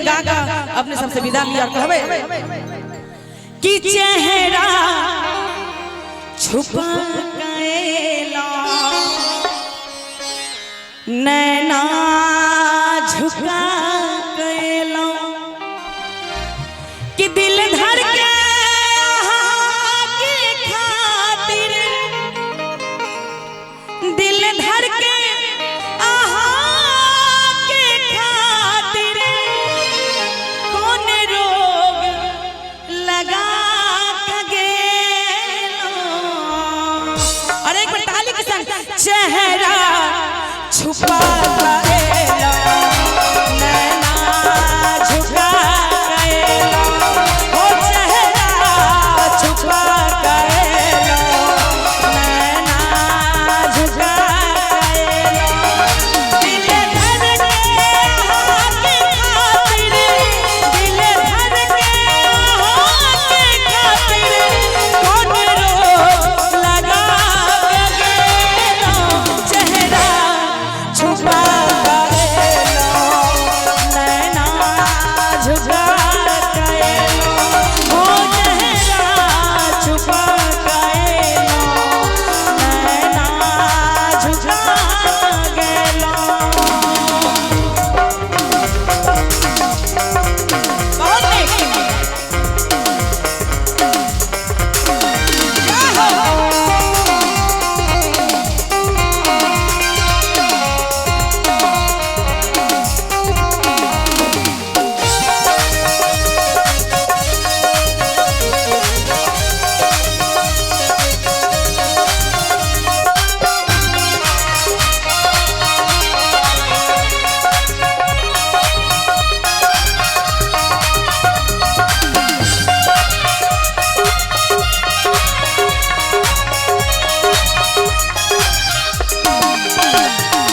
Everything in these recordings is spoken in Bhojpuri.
लाइन गा गा अपने सबसे विदा लिया कहबे कि चेहरा छुपा गएला नैना झुका गएला कि दिल धर के खातिर दिल धर के खातिर कौन रोग लगा गेलो। और एक बार ताली के संग चेहरा छुपा गएला नैना झुका गएला ओ चेहरा छुपा गएला नैना झुका गएला दिल धर के खातिर दिल धर के खातिर कौन रोग लगा गेलो चेहरा छुपा गएला नैना झुका गएला ओ चेहरा छुपा गएला नैना झुका गएला।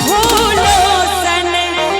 बहुत नीक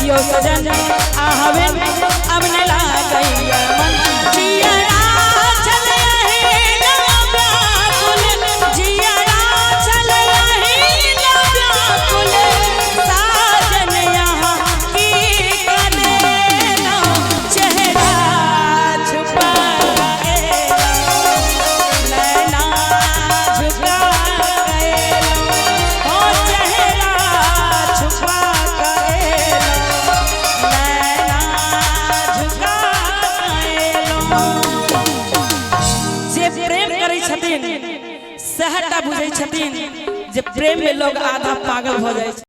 यो सजन आहवे अब न लागैया मन जियरा चले हे ना व्याकुल जियरा चले हे ना व्याकुल साजन यहाँ की करेला चेहरा छुपा गएला नैना झुका गएला ओ चेहरा छुपा सहटा बुझै छथिन जे प्रेम में लोग आधा पागल हो जाए।